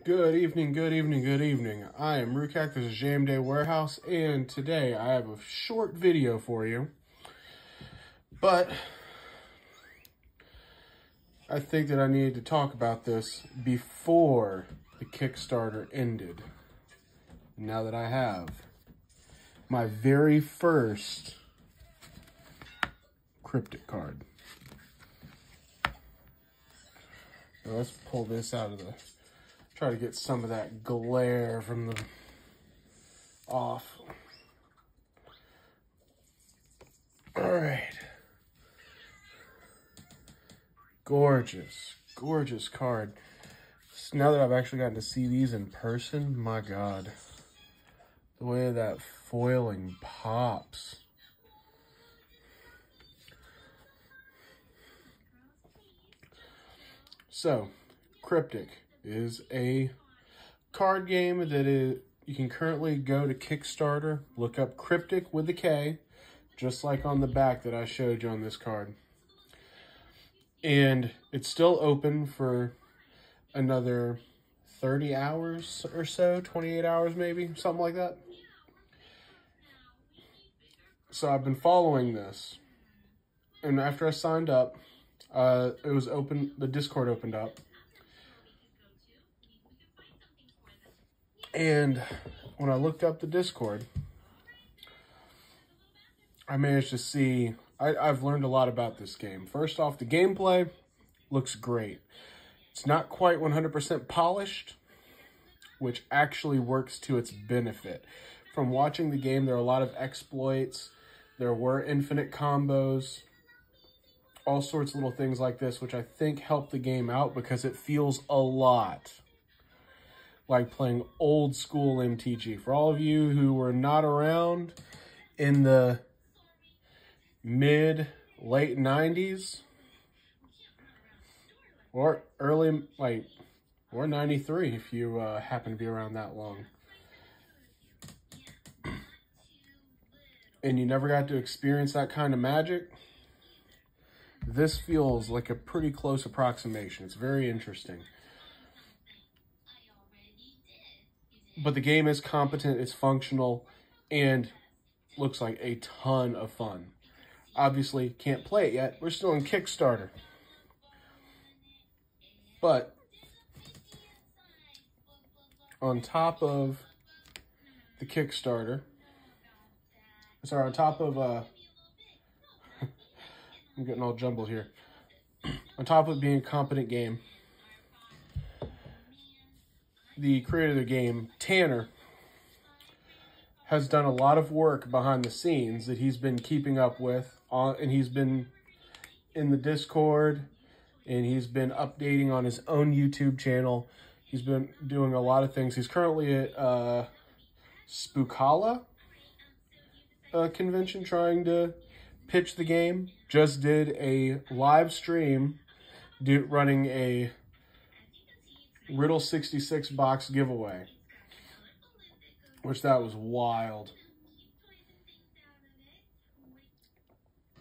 Good evening, good evening, good evening. I am Rukak, this is Jam Day Warehouse, and today I have a short video for you. But I think that I needed to talk about this before the Kickstarter ended. Now that I have my very first Kryptic card. Now let's pull this out of the... Try to get some of that glare from the off. All right. Gorgeous, gorgeous card. So now that I've actually gotten to see these in person, my God, the way that foiling pops. So, Kryptic is a card game that you can currently go to Kickstarter, look up Kryptic with a K, just like on the back that I showed you on this card. And it's still open for another 30 hours or so, 28 hours maybe, something like that. So I've been following this. And after I signed up, it was open, the Discord opened up. And when I looked up the Discord, I managed to see, I've learned a lot about this game. First off, the gameplay looks great. It's not quite 100% polished, which actually works to its benefit. From watching the game, there are a lot of exploits. There were infinite combos, all sorts of little things like this, which I think help the game out because it feels a lot like playing old school MTG. For all of you who were not around in the late 90s or early, or 93 if you happen to be around that long. And you never got to experience that kind of magic, this feels like a pretty close approximation. It's very interesting. But the game is competent, it's functional, and looks like a ton of fun. Obviously, can't play it yet. We're still in Kickstarter. But on top of the Kickstarter, sorry, on top of, I'm getting all jumbled here. On top of being a competent game, the creator of the game, Tanner, has done a lot of work behind the scenes that he's been keeping up with, and he's been in the Discord, and he's been updating on his own YouTube channel. He's been doing a lot of things. He's currently at Spookala convention trying to pitch the game. Just did a live stream running a Riddle 66 box giveaway, which that was wild.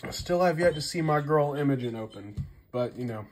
I still have yet to see my girl Imogen open, but you know.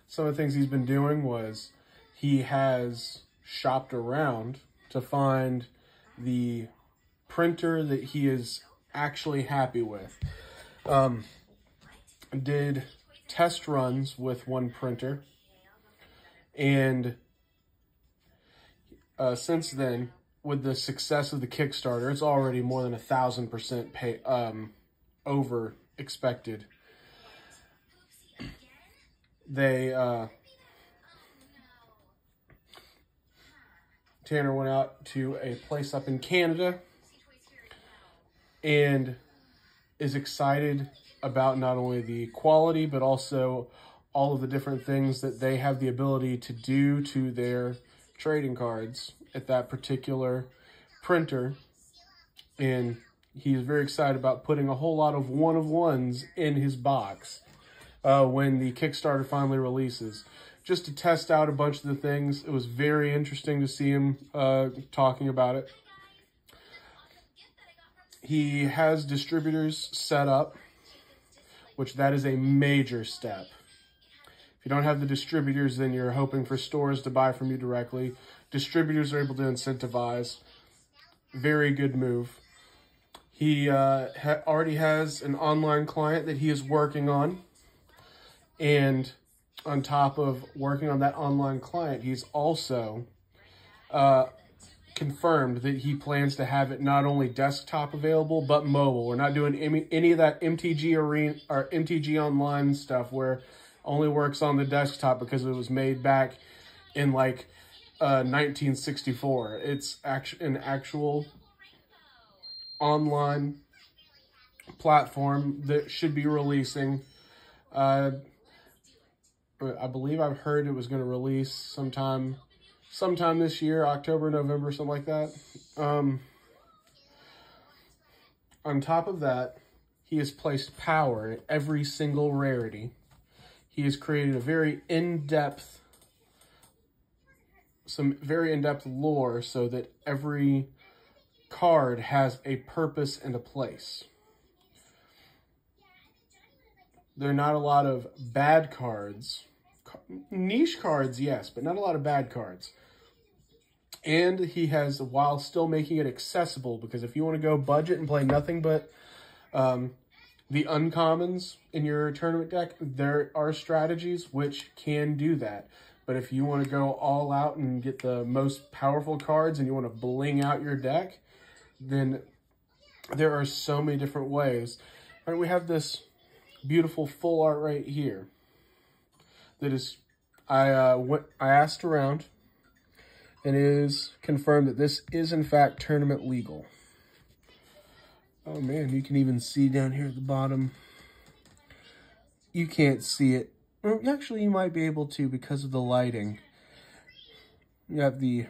Some of the things he's been doing was he has shopped around to find the printer that he is actually happy with. Did test runs with one printer, and since then, with the success of the Kickstarter, it's already more than 1,000% over expected. Tanner went out to a place up in Canada and is excited about not only the quality, but also all of the different things that they have the ability to do to their trading cards at that particular printer. And he's very excited about putting a whole lot of one-of-ones in his box when the Kickstarter finally releases, just to test out a bunch of the things. It was very interesting to see him talking about it. He has distributors set up, which that is a major step. If you don't have the distributors, then you're hoping for stores to buy from you directly. Distributors are able to incentivize. Very good move. He already has an online client that he is working on. And on top of working on that online client, he's also confirmed that he plans to have it not only desktop available, but mobile. We're not doing any of that MTG Arena or MTG Online stuff where only works on the desktop because it was made back in like 1964. It's an actual online platform that should be releasing. I believe I've heard it was going to release sometime this year, October, November, something like that. On top of that, he has placed power in every single rarity. He has created a some very in-depth lore so that every card has a purpose and a place. There are not a lot of bad cards. Niche cards, yes, but not a lot of bad cards. And he has, while still making it accessible, because if you want to go budget and play nothing but the uncommons in your tournament deck, there are strategies which can do that. But if you want to go all out and get the most powerful cards and you want to bling out your deck, then there are so many different ways. And we have this beautiful full art right here. That is, I asked around, and it is confirmed that this is in fact tournament legal. Oh man, you can even see down here at the bottom. You can't see it. Well, actually, you might be able to because of the lighting. You have the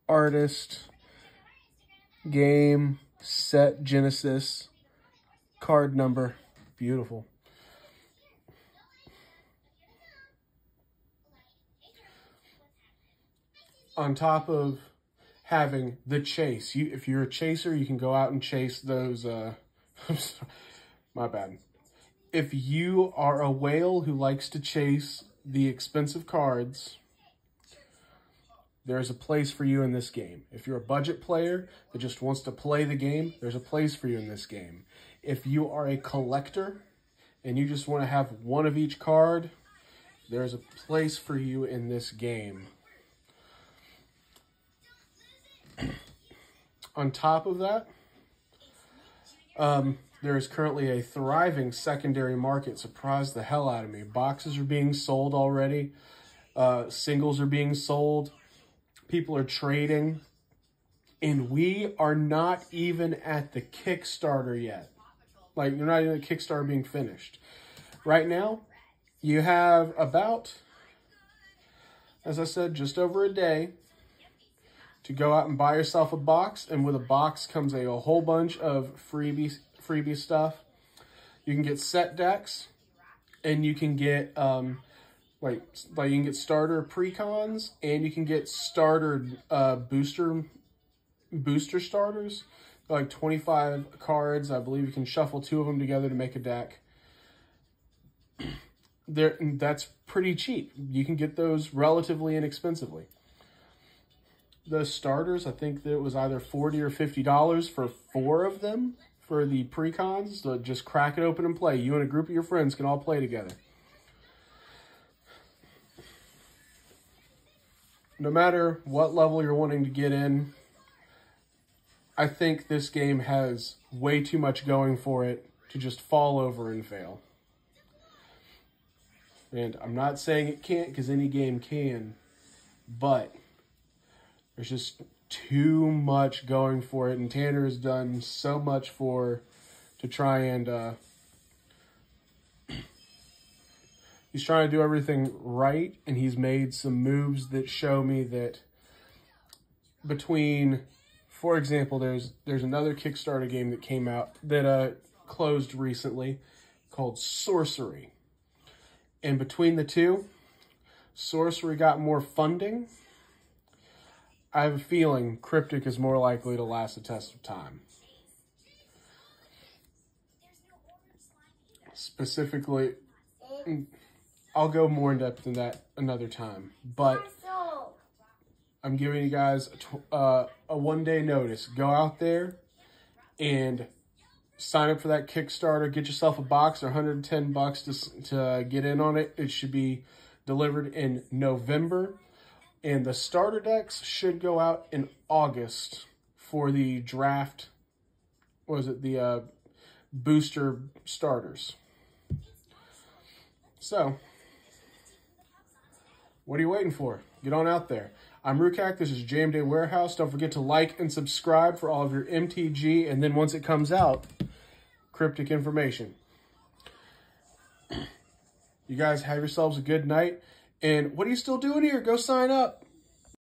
artist, game, set, Genesis, card number. Beautiful. On top of having the chase, if you're a chaser, you can go out and chase those, my bad. If you are a whale who likes to chase the expensive cards, there's a place for you in this game. If you're a budget player that just wants to play the game, there's a place for you in this game. If you are a collector and you just want to have one of each card, there's a place for you in this game. On top of that, there is currently a thriving secondary market. Surprised the hell out of me. Boxes are being sold already. Singles are being sold. People are trading. And we are not even at the Kickstarter yet. Like, you're not even at Kickstarter being finished. Right now, you have about, as I said, just over a day to go out and buy yourself a box. And with a box comes a whole bunch of freebie stuff. You can get set decks, and you can get like you can get starter precons, and you can get starter booster starters. They're like 25 cards. I believe you can shuffle 2 of them together to make a deck. That's pretty cheap. You can get those relatively inexpensively. The starters, I think that it was either $40 or $50 for 4 of them for the precons. So just crack it open and play. You and a group of your friends can all play together. No matter what level you're wanting to get in, I think this game has way too much going for it to just fall over and fail. And I'm not saying it can't, because any game can, but there's just too much going for it, and Tanner has done so much to try and, he's trying to do everything right, and he's made some moves that show me that between, for example, there's another Kickstarter game that came out that closed recently called Sorcery. And between the two, Sorcery got more funding. I have a feeling Kryptic is more likely to last the test of time. Specifically, I'll go more in depth than that another time. But I'm giving you guys a 1-day notice. Go out there and sign up for that Kickstarter. Get yourself a box. They're $110 to get in on it. It should be delivered in November. And the starter decks should go out in August for the draft. What was it? The booster starters. So, what are you waiting for? Get on out there. I'm Rukak. This is Jam Day Warehouse. Don't forget to like and subscribe for all of your MTG, and then once it comes out, cryptic information. You guys have yourselves a good night. And what are you still doing here? Go sign up.